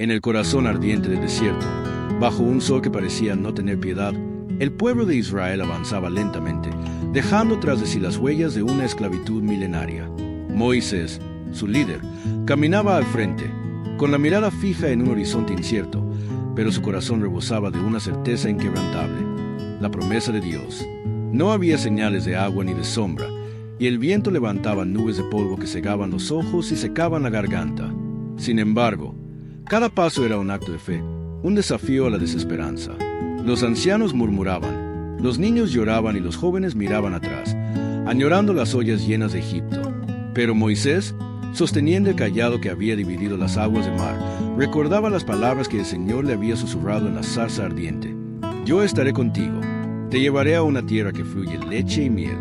En el corazón ardiente del desierto, bajo un sol que parecía no tener piedad, el pueblo de Israel avanzaba lentamente, dejando tras de sí las huellas de una esclavitud milenaria. Moisés, su líder, caminaba al frente, con la mirada fija en un horizonte incierto, pero su corazón rebosaba de una certeza inquebrantable: la promesa de Dios. No había señales de agua ni de sombra, y el viento levantaba nubes de polvo que cegaban los ojos y secaban la garganta. Sin embargo, cada paso era un acto de fe, un desafío a la desesperanza. Los ancianos murmuraban, los niños lloraban y los jóvenes miraban atrás, añorando las ollas llenas de Egipto. Pero Moisés, sosteniendo el cayado que había dividido las aguas del mar, recordaba las palabras que el Señor le había susurrado en la zarza ardiente: «Yo estaré contigo, te llevaré a una tierra que fluye leche y miel».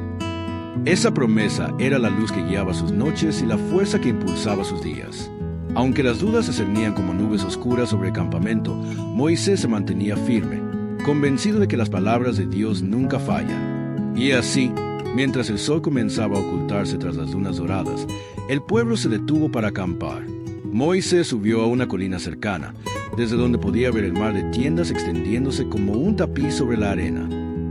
Esa promesa era la luz que guiaba sus noches y la fuerza que impulsaba sus días. Aunque las dudas se cernían como nubes oscuras sobre el campamento, Moisés se mantenía firme, convencido de que las palabras de Dios nunca fallan. Y así, mientras el sol comenzaba a ocultarse tras las dunas doradas, el pueblo se detuvo para acampar. Moisés subió a una colina cercana, desde donde podía ver el mar de tiendas extendiéndose como un tapiz sobre la arena.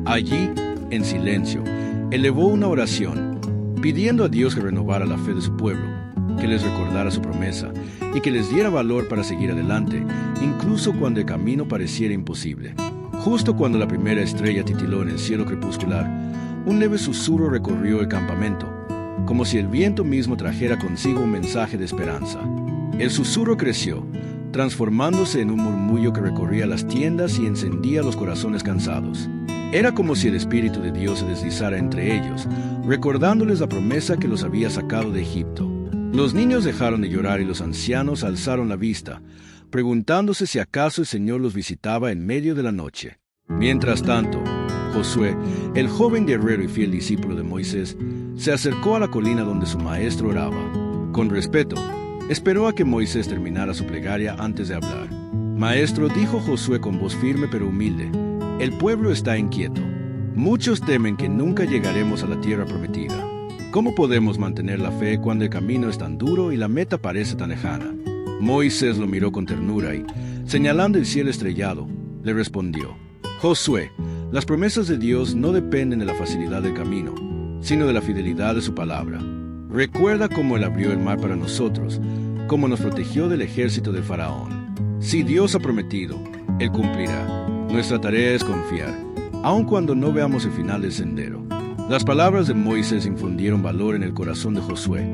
Allí, en silencio, elevó una oración, pidiendo a Dios que renovara la fe de su pueblo, que les recordara su promesa y que les diera valor para seguir adelante, incluso cuando el camino pareciera imposible. Justo cuando la primera estrella titiló en el cielo crepuscular, un leve susurro recorrió el campamento, como si el viento mismo trajera consigo un mensaje de esperanza. El susurro creció, transformándose en un murmullo que recorría las tiendas y encendía los corazones cansados. Era como si el Espíritu de Dios se deslizara entre ellos, recordándoles la promesa que los había sacado de Egipto. Los niños dejaron de llorar y los ancianos alzaron la vista, preguntándose si acaso el Señor los visitaba en medio de la noche. Mientras tanto, Josué, el joven guerrero y fiel discípulo de Moisés, se acercó a la colina donde su maestro oraba. Con respeto, esperó a que Moisés terminara su plegaria antes de hablar. «Maestro», dijo Josué con voz firme pero humilde, «el pueblo está inquieto. Muchos temen que nunca llegaremos a la tierra prometida. ¿Cómo podemos mantener la fe cuando el camino es tan duro y la meta parece tan lejana?» Moisés lo miró con ternura y, señalando el cielo estrellado, le respondió: «Josué, las promesas de Dios no dependen de la facilidad del camino, sino de la fidelidad de su palabra. Recuerda cómo Él abrió el mar para nosotros, cómo nos protegió del ejército de Faraón. Si Dios ha prometido, Él cumplirá. Nuestra tarea es confiar, aun cuando no veamos el final del sendero». Las palabras de Moisés infundieron valor en el corazón de Josué,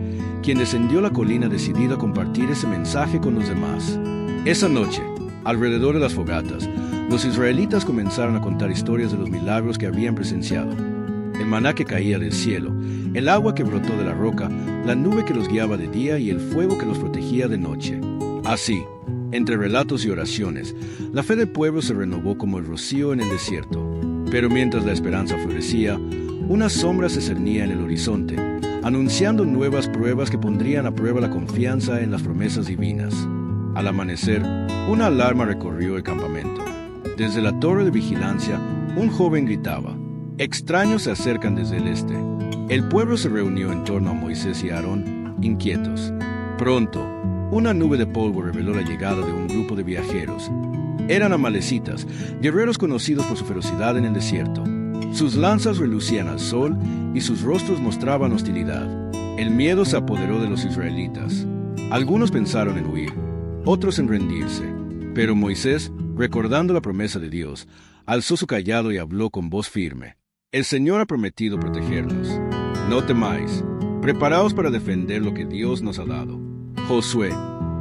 quien descendió la colina decidido a compartir ese mensaje con los demás. Esa noche, alrededor de las fogatas, los israelitas comenzaron a contar historias de los milagros que habían presenciado: el maná que caía del cielo, el agua que brotó de la roca, la nube que los guiaba de día y el fuego que los protegía de noche. Así, entre relatos y oraciones, la fe del pueblo se renovó como el rocío en el desierto. Pero mientras la esperanza florecía, una sombra se cernía en el horizonte, anunciando nuevas pruebas que pondrían a prueba la confianza en las promesas divinas. Al amanecer, una alarma recorrió el campamento. Desde la torre de vigilancia, un joven gritaba: «Extraños se acercan desde el este». El pueblo se reunió en torno a Moisés y Aarón, inquietos. Pronto, una nube de polvo reveló la llegada de un grupo de viajeros. Eran amalecitas, guerreros conocidos por su ferocidad en el desierto. Sus lanzas relucían al sol y sus rostros mostraban hostilidad. El miedo se apoderó de los israelitas. Algunos pensaron en huir, otros en rendirse. Pero Moisés, recordando la promesa de Dios, alzó su cayado y habló con voz firme: «El Señor ha prometido protegernos. No temáis. Preparaos para defender lo que Dios nos ha dado». Josué,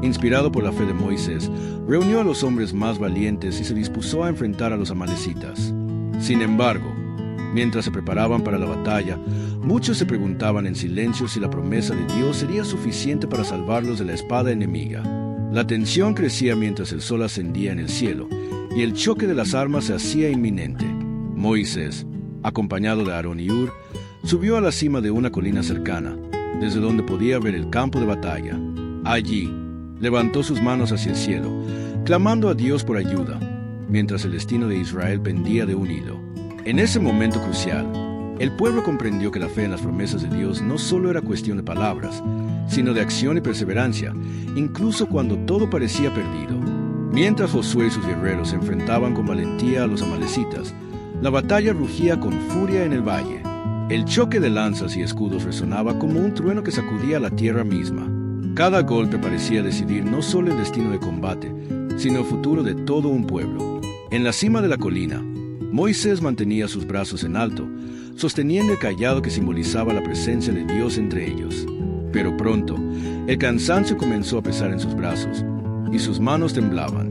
inspirado por la fe de Moisés, reunió a los hombres más valientes y se dispuso a enfrentar a los amalecitas. Sin embargo, mientras se preparaban para la batalla, muchos se preguntaban en silencio si la promesa de Dios sería suficiente para salvarlos de la espada enemiga. La tensión crecía mientras el sol ascendía en el cielo, y el choque de las armas se hacía inminente. Moisés, acompañado de Aarón y Hur, subió a la cima de una colina cercana, desde donde podía ver el campo de batalla. Allí, levantó sus manos hacia el cielo, clamando a Dios por ayuda, mientras el destino de Israel pendía de un hilo. En ese momento crucial, el pueblo comprendió que la fe en las promesas de Dios no solo era cuestión de palabras, sino de acción y perseverancia, incluso cuando todo parecía perdido. Mientras Josué y sus guerreros se enfrentaban con valentía a los amalecitas, la batalla rugía con furia en el valle. El choque de lanzas y escudos resonaba como un trueno que sacudía la tierra misma. Cada golpe parecía decidir no solo el destino de combate, sino el futuro de todo un pueblo. En la cima de la colina, Moisés mantenía sus brazos en alto, sosteniendo el cayado que simbolizaba la presencia de Dios entre ellos. Pero pronto, el cansancio comenzó a pesar en sus brazos, y sus manos temblaban.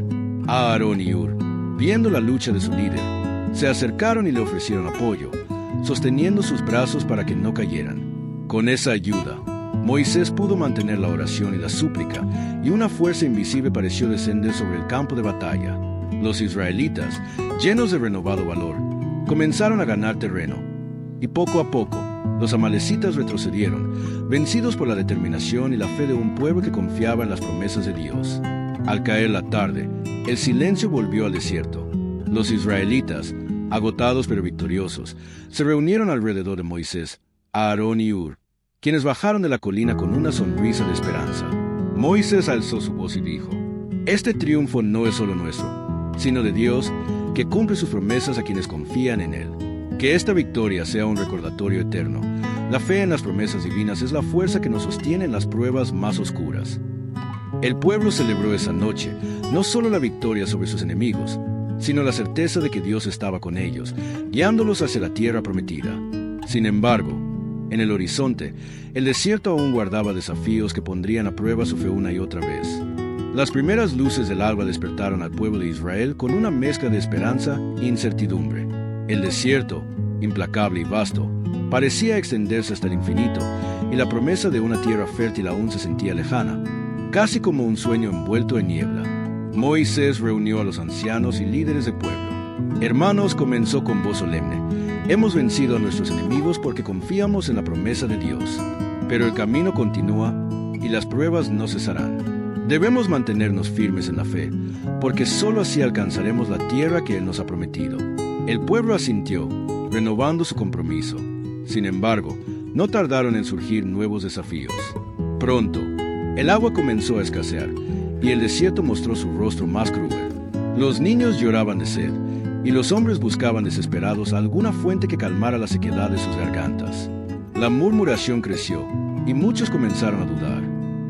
Aarón y Hur, viendo la lucha de su líder, se acercaron y le ofrecieron apoyo, sosteniendo sus brazos para que no cayeran. Con esa ayuda, Moisés pudo mantener la oración y la súplica, y una fuerza invisible pareció descender sobre el campo de batalla. Los israelitas, llenos de renovado valor, comenzaron a ganar terreno, y poco a poco, los amalecitas retrocedieron, vencidos por la determinación y la fe de un pueblo que confiaba en las promesas de Dios. Al caer la tarde, el silencio volvió al desierto. Los israelitas, agotados pero victoriosos, se reunieron alrededor de Moisés, Aarón y Hur, quienes bajaron de la colina con una sonrisa de esperanza. Moisés alzó su voz y dijo: «Este triunfo no es solo nuestro, sino de Dios, que cumple sus promesas a quienes confían en Él. Que esta victoria sea un recordatorio eterno. La fe en las promesas divinas es la fuerza que nos sostiene en las pruebas más oscuras». El pueblo celebró esa noche no solo la victoria sobre sus enemigos, sino la certeza de que Dios estaba con ellos, guiándolos hacia la tierra prometida. Sin embargo, en el horizonte, el desierto aún guardaba desafíos que pondrían a prueba su fe una y otra vez. Las primeras luces del alba despertaron al pueblo de Israel con una mezcla de esperanza e incertidumbre. El desierto, implacable y vasto, parecía extenderse hasta el infinito, y la promesa de una tierra fértil aún se sentía lejana, casi como un sueño envuelto en niebla. Moisés reunió a los ancianos y líderes del pueblo. «Hermanos», comenzó con voz solemne, «hemos vencido a nuestros enemigos porque confiamos en la promesa de Dios. Pero el camino continúa y las pruebas no cesarán. Debemos mantenernos firmes en la fe, porque sólo así alcanzaremos la tierra que Él nos ha prometido». El pueblo asintió, renovando su compromiso. Sin embargo, no tardaron en surgir nuevos desafíos. Pronto, el agua comenzó a escasear, y el desierto mostró su rostro más cruel. Los niños lloraban de sed, y los hombres buscaban desesperados alguna fuente que calmara la sequedad de sus gargantas. La murmuración creció, y muchos comenzaron a dudar.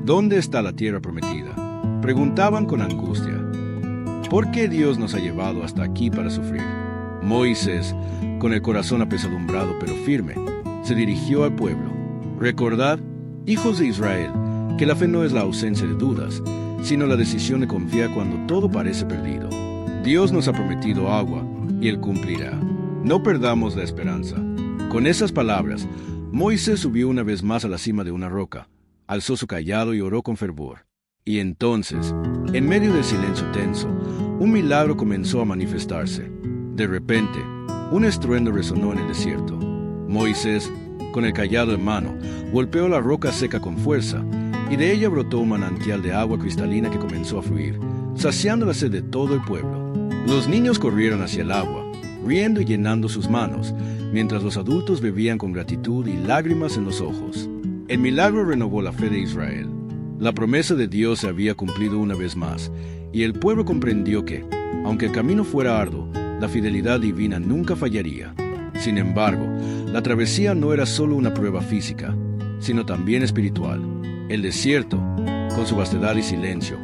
¿Dónde está la tierra prometida?, preguntaban con angustia. ¿Por qué Dios nos ha llevado hasta aquí para sufrir? Moisés, con el corazón apesadumbrado pero firme, se dirigió al pueblo. «Recordad, hijos de Israel, que la fe no es la ausencia de dudas, sino la decisión de confiar cuando todo parece perdido. Dios nos ha prometido agua, y Él cumplirá. No perdamos la esperanza». Con esas palabras, Moisés subió una vez más a la cima de una roca, alzó su cayado y oró con fervor. Y entonces, en medio del silencio tenso, un milagro comenzó a manifestarse. De repente, un estruendo resonó en el desierto. Moisés, con el cayado en mano, golpeó la roca seca con fuerza, y de ella brotó un manantial de agua cristalina que comenzó a fluir, saciando la sed de todo el pueblo. Los niños corrieron hacia el agua, riendo y llenando sus manos, mientras los adultos bebían con gratitud y lágrimas en los ojos. El milagro renovó la fe de Israel. La promesa de Dios se había cumplido una vez más, y el pueblo comprendió que, aunque el camino fuera arduo, la fidelidad divina nunca fallaría. Sin embargo, la travesía no era solo una prueba física, sino también espiritual. El desierto, con su vastedad y silencio,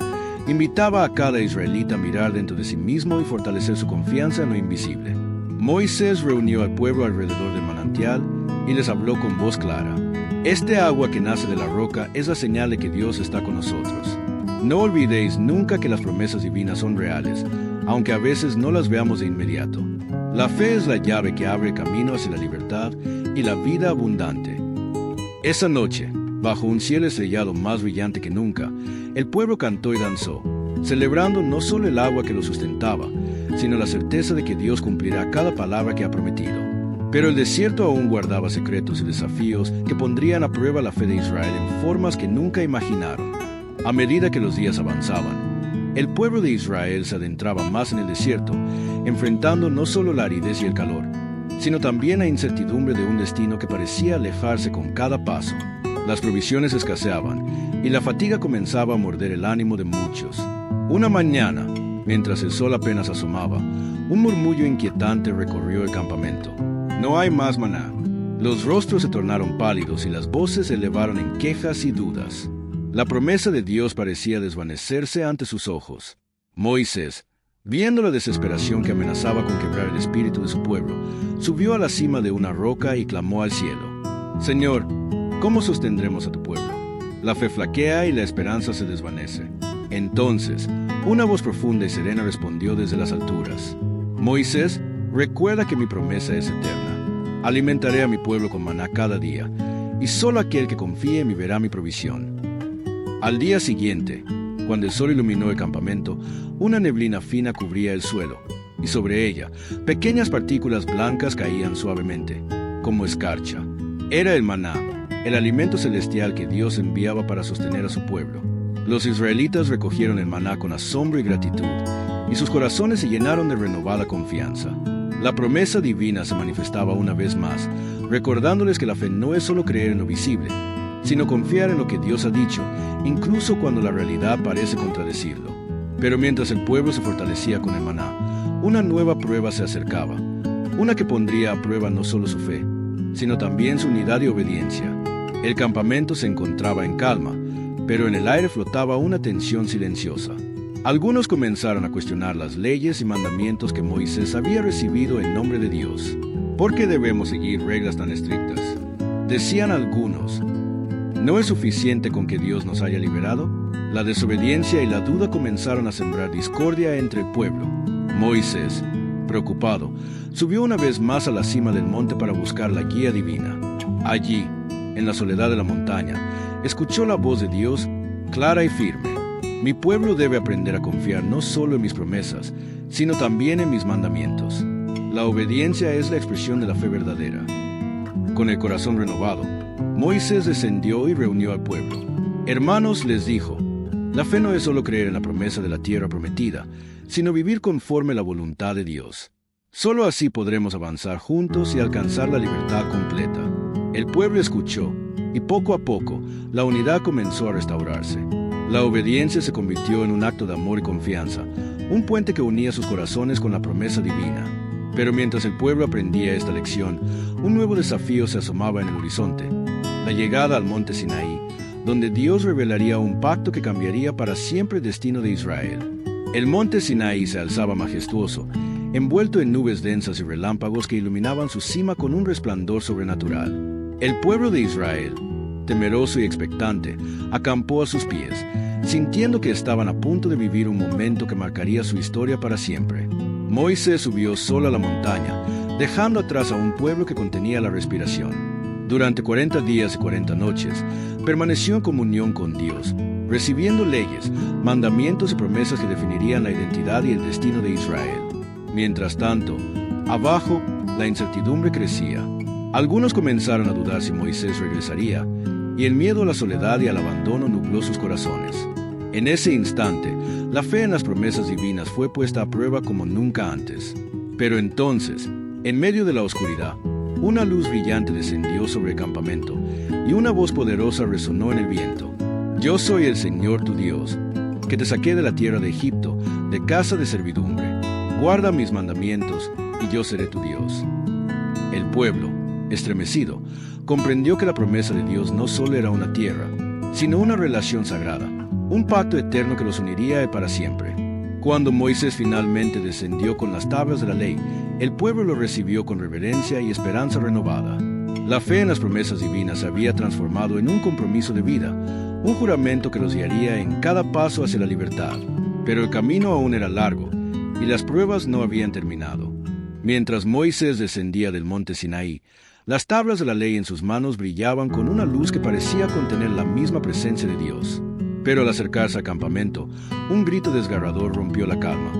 invitaba a cada israelita a mirar dentro de sí mismo y fortalecer su confianza en lo invisible. Moisés reunió al pueblo alrededor del manantial y les habló con voz clara. «Este agua que nace de la roca es la señal de que Dios está con nosotros. No olvidéis nunca que las promesas divinas son reales, aunque a veces no las veamos de inmediato. La fe es la llave que abre camino hacia la libertad y la vida abundante». Esa noche, bajo un cielo estrellado más brillante que nunca, el pueblo cantó y danzó, celebrando no solo el agua que lo sustentaba, sino la certeza de que Dios cumplirá cada palabra que ha prometido. Pero el desierto aún guardaba secretos y desafíos que pondrían a prueba la fe de Israel en formas que nunca imaginaron. A medida que los días avanzaban, el pueblo de Israel se adentraba más en el desierto, enfrentando no solo la aridez y el calor, sino también la incertidumbre de un destino que parecía alejarse con cada paso. Las provisiones escaseaban, y la fatiga comenzaba a morder el ánimo de muchos. Una mañana, Mientras el sol apenas asomaba, un murmullo inquietante recorrió el campamento. No hay más maná. Los rostros se tornaron pálidos y las voces se elevaron en quejas y dudas. La promesa de Dios parecía desvanecerse ante sus ojos. Moisés, viendo la desesperación que amenazaba con quebrar el espíritu de su pueblo, subió a la cima de una roca y clamó al cielo: Señor, ¿cómo sostendremos a tu pueblo? La fe flaquea y la esperanza se desvanece. Entonces, una voz profunda y serena respondió desde las alturas: Moisés, recuerda que mi promesa es eterna. Alimentaré a mi pueblo con maná cada día, y solo aquel que confíe en mí verá mi provisión. Al día siguiente, cuando el sol iluminó el campamento, una neblina fina cubría el suelo, y sobre ella, pequeñas partículas blancas caían suavemente, como escarcha. Era el maná, el alimento celestial que Dios enviaba para sostener a su pueblo. Los israelitas recogieron el maná con asombro y gratitud, y sus corazones se llenaron de renovada confianza. La promesa divina se manifestaba una vez más, recordándoles que la fe no es solo creer en lo visible, sino confiar en lo que Dios ha dicho, incluso cuando la realidad parece contradecirlo. Pero mientras el pueblo se fortalecía con el maná, una nueva prueba se acercaba, una que pondría a prueba no solo su fe, sino también su unidad y obediencia. El campamento se encontraba en calma, pero en el aire flotaba una tensión silenciosa. Algunos comenzaron a cuestionar las leyes y mandamientos que Moisés había recibido en nombre de Dios. ¿Por qué debemos seguir reglas tan estrictas? Decían algunos: ¿no es suficiente con que Dios nos haya liberado? La desobediencia y la duda comenzaron a sembrar discordia entre el pueblo. Moisés, preocupado, subió una vez más a la cima del monte para buscar la guía divina. Allí, en la soledad de la montaña, escuchó la voz de Dios, clara y firme: mi pueblo debe aprender a confiar no solo en mis promesas, sino también en mis mandamientos. La obediencia es la expresión de la fe verdadera. Con el corazón renovado, Moisés descendió y reunió al pueblo. Hermanos, les dijo, la fe no es solo creer en la promesa de la tierra prometida, sino vivir conforme a la voluntad de Dios. Solo así podremos avanzar juntos y alcanzar la libertad completa. El pueblo escuchó, y poco a poco, la unidad comenzó a restaurarse. La obediencia se convirtió en un acto de amor y confianza, un puente que unía sus corazones con la promesa divina. Pero mientras el pueblo aprendía esta lección, un nuevo desafío se asomaba en el horizonte: la llegada al monte Sinaí, donde Dios revelaría un pacto que cambiaría para siempre el destino de Israel. El monte Sinaí se alzaba majestuoso, envuelto en nubes densas y relámpagos que iluminaban su cima con un resplandor sobrenatural. El pueblo de Israel, temeroso y expectante, acampó a sus pies, sintiendo que estaban a punto de vivir un momento que marcaría su historia para siempre. Moisés subió solo a la montaña, dejando atrás a un pueblo que contenía la respiración. Durante 40 días y 40 noches, permaneció en comunión con Dios, recibiendo leyes, mandamientos y promesas que definirían la identidad y el destino de Israel. Mientras tanto, abajo, la incertidumbre crecía. Algunos comenzaron a dudar si Moisés regresaría, y el miedo a la soledad y al abandono nubló sus corazones. En ese instante, la fe en las promesas divinas fue puesta a prueba como nunca antes. Pero entonces, en medio de la oscuridad, una luz brillante descendió sobre el campamento, y una voz poderosa resonó en el viento: Yo soy el Señor tu Dios, que te saqué de la tierra de Egipto, de casa de servidumbre. Guarda mis mandamientos, y yo seré tu Dios. El pueblo, estremecido, comprendió que la promesa de Dios no solo era una tierra, sino una relación sagrada, un pacto eterno que los uniría para siempre. Cuando Moisés finalmente descendió con las tablas de la ley, el pueblo lo recibió con reverencia y esperanza renovada. La fe en las promesas divinas se había transformado en un compromiso de vida, un juramento que los guiaría en cada paso hacia la libertad. Pero el camino aún era largo, y las pruebas no habían terminado. Mientras Moisés descendía del monte Sinaí, las tablas de la ley en sus manos brillaban con una luz que parecía contener la misma presencia de Dios. Pero al acercarse al campamento, un grito desgarrador rompió la calma.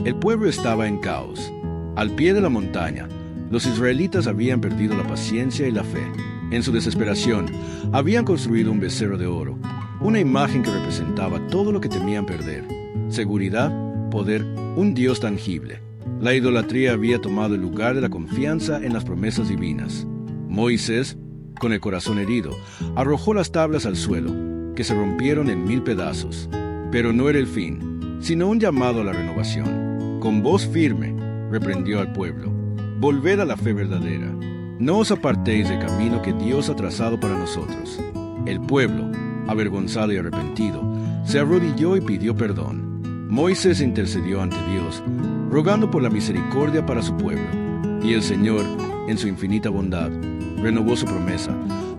El pueblo estaba en caos. Al pie de la montaña, los israelitas habían perdido la paciencia y la fe. En su desesperación, habían construido un becerro de oro, una imagen que representaba todo lo que temían perder: seguridad, poder, un Dios tangible. La idolatría había tomado el lugar de la confianza en las promesas divinas. Moisés, con el corazón herido, arrojó las tablas al suelo, que se rompieron en 1000 pedazos. Pero no era el fin, sino un llamado a la renovación. Con voz firme, reprendió al pueblo: volved a la fe verdadera. No os apartéis del camino que Dios ha trazado para nosotros. El pueblo, avergonzado y arrepentido, se arrodilló y pidió perdón. Moisés intercedió ante Dios, rogando por la misericordia para su pueblo. Y el Señor, en su infinita bondad, renovó su promesa,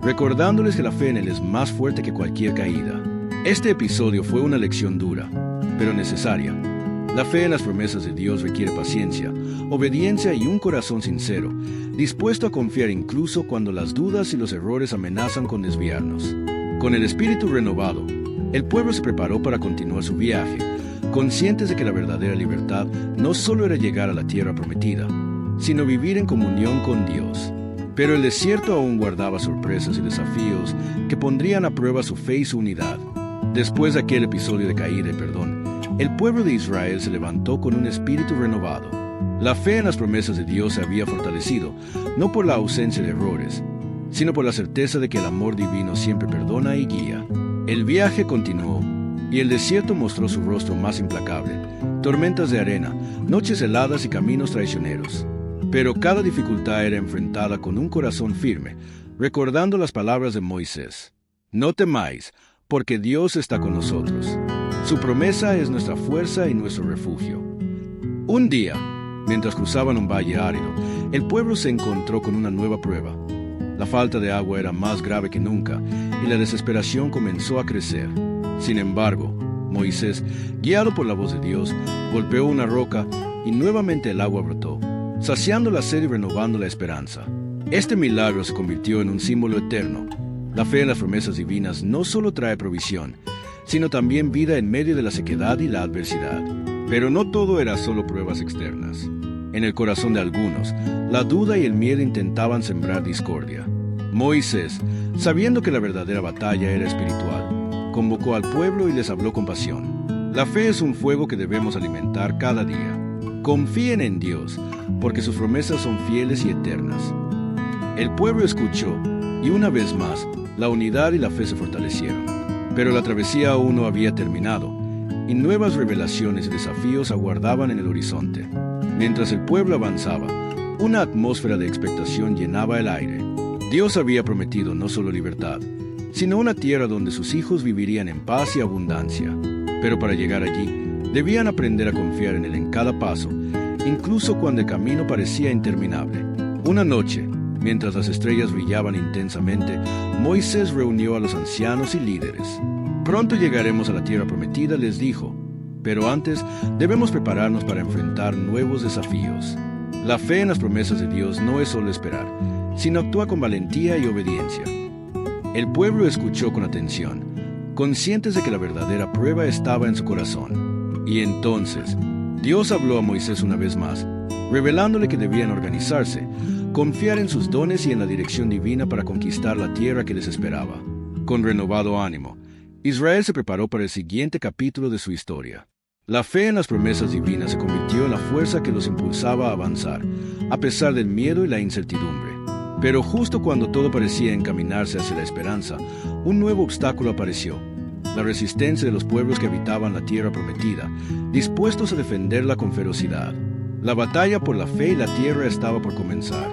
recordándoles que la fe en Él es más fuerte que cualquier caída. Este episodio fue una lección dura, pero necesaria. La fe en las promesas de Dios requiere paciencia, obediencia y un corazón sincero, dispuesto a confiar incluso cuando las dudas y los errores amenazan con desviarnos. Con el espíritu renovado, el pueblo se preparó para continuar su viaje, conscientes de que la verdadera libertad no solo era llegar a la tierra prometida, sino vivir en comunión con Dios. Pero el desierto aún guardaba sorpresas y desafíos que pondrían a prueba su fe y su unidad. Después de aquel episodio de caída y perdón, el pueblo de Israel se levantó con un espíritu renovado. La fe en las promesas de Dios se había fortalecido, no por la ausencia de errores, sino por la certeza de que el amor divino siempre perdona y guía. El viaje continuó, y el desierto mostró su rostro más implacable: tormentas de arena, noches heladas y caminos traicioneros. Pero cada dificultad era enfrentada con un corazón firme, recordando las palabras de Moisés: no temáis, porque Dios está con nosotros. Su promesa es nuestra fuerza y nuestro refugio. Un día, mientras cruzaban un valle árido, el pueblo se encontró con una nueva prueba. La falta de agua era más grave que nunca, y la desesperación comenzó a crecer. Sin embargo, Moisés, guiado por la voz de Dios, golpeó una roca y nuevamente el agua brotó, saciando la sed y renovando la esperanza. Este milagro se convirtió en un símbolo eterno. La fe en las promesas divinas no solo trae provisión, sino también vida en medio de la sequedad y la adversidad. Pero no todo era solo pruebas externas. En el corazón de algunos, la duda y el miedo intentaban sembrar discordia. Moisés, sabiendo que la verdadera batalla era espiritual, convocó al pueblo y les habló con pasión. La fe es un fuego que debemos alimentar cada día. Confíen en Dios, porque sus promesas son fieles y eternas. El pueblo escuchó, y una vez más, la unidad y la fe se fortalecieron. Pero la travesía aún no había terminado, y nuevas revelaciones y desafíos aguardaban en el horizonte. Mientras el pueblo avanzaba, una atmósfera de expectación llenaba el aire. Dios había prometido no solo libertad, sino una tierra donde sus hijos vivirían en paz y abundancia. Pero para llegar allí, debían aprender a confiar en Él en cada paso, incluso cuando el camino parecía interminable. Una noche, mientras las estrellas brillaban intensamente, Moisés reunió a los ancianos y líderes. Pronto llegaremos a la tierra prometida, les dijo, pero antes debemos prepararnos para enfrentar nuevos desafíos. La fe en las promesas de Dios no es solo esperar, sino actúa con valentía y obediencia. El pueblo escuchó con atención, conscientes de que la verdadera prueba estaba en su corazón. Y entonces, Dios habló a Moisés una vez más, revelándole que debían organizarse, confiar en sus dones y en la dirección divina para conquistar la tierra que les esperaba. Con renovado ánimo, Israel se preparó para el siguiente capítulo de su historia. La fe en las promesas divinas se convirtió en la fuerza que los impulsaba a avanzar, a pesar del miedo y la incertidumbre. Pero justo cuando todo parecía encaminarse hacia la esperanza, un nuevo obstáculo apareció: la resistencia de los pueblos que habitaban la tierra prometida, dispuestos a defenderla con ferocidad. La batalla por la fe y la tierra estaba por comenzar.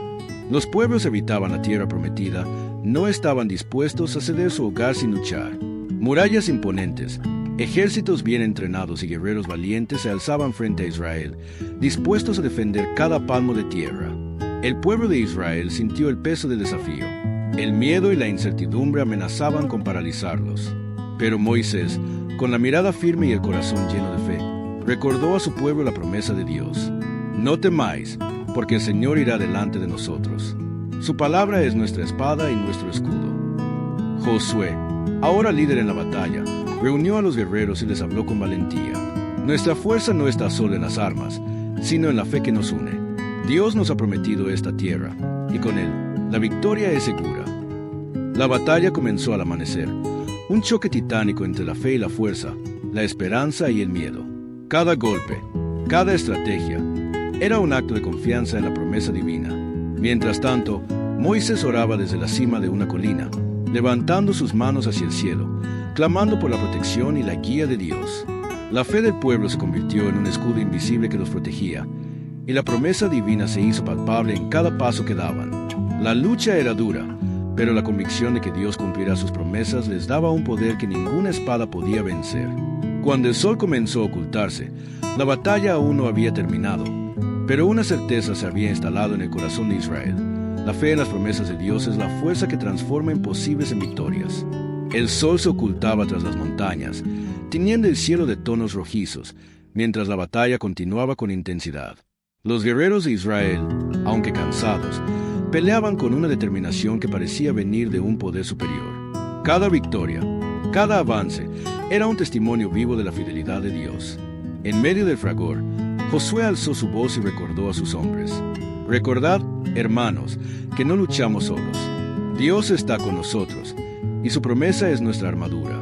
Los pueblos que habitaban la tierra prometida no estaban dispuestos a ceder su hogar sin luchar. Murallas imponentes, ejércitos bien entrenados y guerreros valientes se alzaban frente a Israel, dispuestos a defender cada palmo de tierra. El pueblo de Israel sintió el peso del desafío. El miedo y la incertidumbre amenazaban con paralizarlos. Pero Moisés, con la mirada firme y el corazón lleno de fe, recordó a su pueblo la promesa de Dios: no temáis, porque el Señor irá delante de nosotros. Su palabra es nuestra espada y nuestro escudo. Josué, ahora líder en la batalla, reunió a los guerreros y les habló con valentía. Nuestra fuerza no está solo en las armas, sino en la fe que nos une. Dios nos ha prometido esta tierra, y con Él, la victoria es segura. La batalla comenzó al amanecer, un choque titánico entre la fe y la fuerza, la esperanza y el miedo. Cada golpe, cada estrategia, era un acto de confianza en la promesa divina. Mientras tanto, Moisés oraba desde la cima de una colina, levantando sus manos hacia el cielo, clamando por la protección y la guía de Dios. La fe del pueblo se convirtió en un escudo invisible que los protegía, y la promesa divina se hizo palpable en cada paso que daban. La lucha era dura, pero la convicción de que Dios cumplirá sus promesas les daba un poder que ninguna espada podía vencer. Cuando el sol comenzó a ocultarse, la batalla aún no había terminado, pero una certeza se había instalado en el corazón de Israel. La fe en las promesas de Dios es la fuerza que transforma imposibles en victorias. El sol se ocultaba tras las montañas, tiñendo el cielo de tonos rojizos, mientras la batalla continuaba con intensidad. Los guerreros de Israel, aunque cansados, peleaban con una determinación que parecía venir de un poder superior. Cada victoria, cada avance, era un testimonio vivo de la fidelidad de Dios. En medio del fragor, Josué alzó su voz y recordó a sus hombres: «Recordad, hermanos, que no luchamos solos. Dios está con nosotros, y su promesa es nuestra armadura.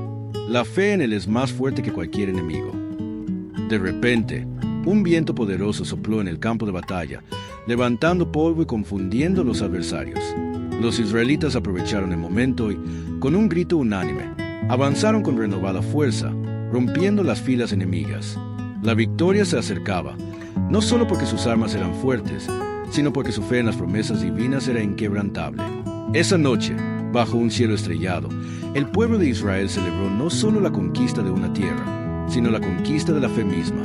La fe en Él es más fuerte que cualquier enemigo». De repente, un viento poderoso sopló en el campo de batalla, levantando polvo y confundiendo a los adversarios. Los israelitas aprovecharon el momento y, con un grito unánime, avanzaron con renovada fuerza, rompiendo las filas enemigas. La victoria se acercaba, no solo porque sus armas eran fuertes, sino porque su fe en las promesas divinas era inquebrantable. Esa noche, bajo un cielo estrellado, el pueblo de Israel celebró no solo la conquista de una tierra, sino la conquista de la fe misma.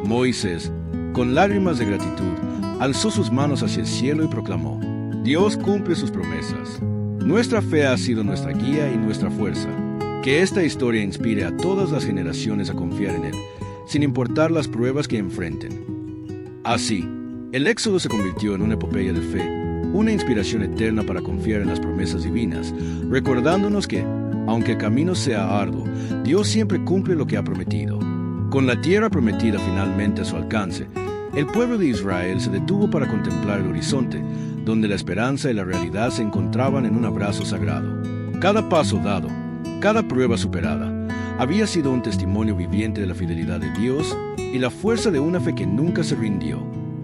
Moisés, con lágrimas de gratitud, alzó sus manos hacia el cielo y proclamó: «Dios cumple sus promesas. Nuestra fe ha sido nuestra guía y nuestra fuerza. Que esta historia inspire a todas las generaciones a confiar en Él, sin importar las pruebas que enfrenten». Así, el Éxodo se convirtió en una epopeya de fe, una inspiración eterna para confiar en las promesas divinas, recordándonos que, aunque el camino sea arduo, Dios siempre cumple lo que ha prometido. Con la tierra prometida finalmente a su alcance, el pueblo de Israel se detuvo para contemplar el horizonte, donde la esperanza y la realidad se encontraban en un abrazo sagrado. Cada paso dado, cada prueba superada, había sido un testimonio viviente de la fidelidad de Dios y la fuerza de una fe que nunca se rindió.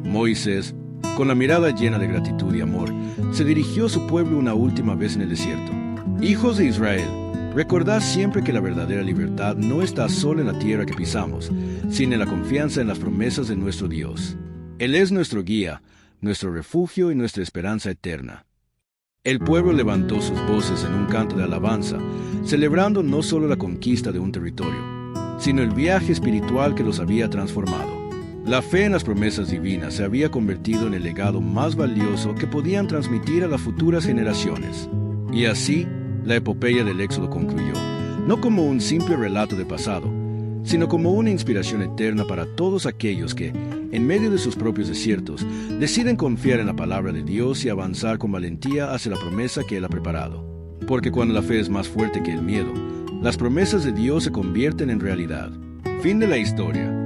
Moisés, con la mirada llena de gratitud y amor, se dirigió a su pueblo una última vez en el desierto. «Hijos de Israel, recordad siempre que la verdadera libertad no está solo en la tierra que pisamos, sino en la confianza en las promesas de nuestro Dios. Él es nuestro guía, nuestro refugio y nuestra esperanza eterna». El pueblo levantó sus voces en un canto de alabanza, celebrando no solo la conquista de un territorio, sino el viaje espiritual que los había transformado. La fe en las promesas divinas se había convertido en el legado más valioso que podían transmitir a las futuras generaciones. Y así, la epopeya del Éxodo concluyó, no como un simple relato de pasado, sino como una inspiración eterna para todos aquellos que, en medio de sus propios desiertos, deciden confiar en la palabra de Dios y avanzar con valentía hacia la promesa que Él ha preparado. Porque cuando la fe es más fuerte que el miedo, las promesas de Dios se convierten en realidad. Fin de la historia.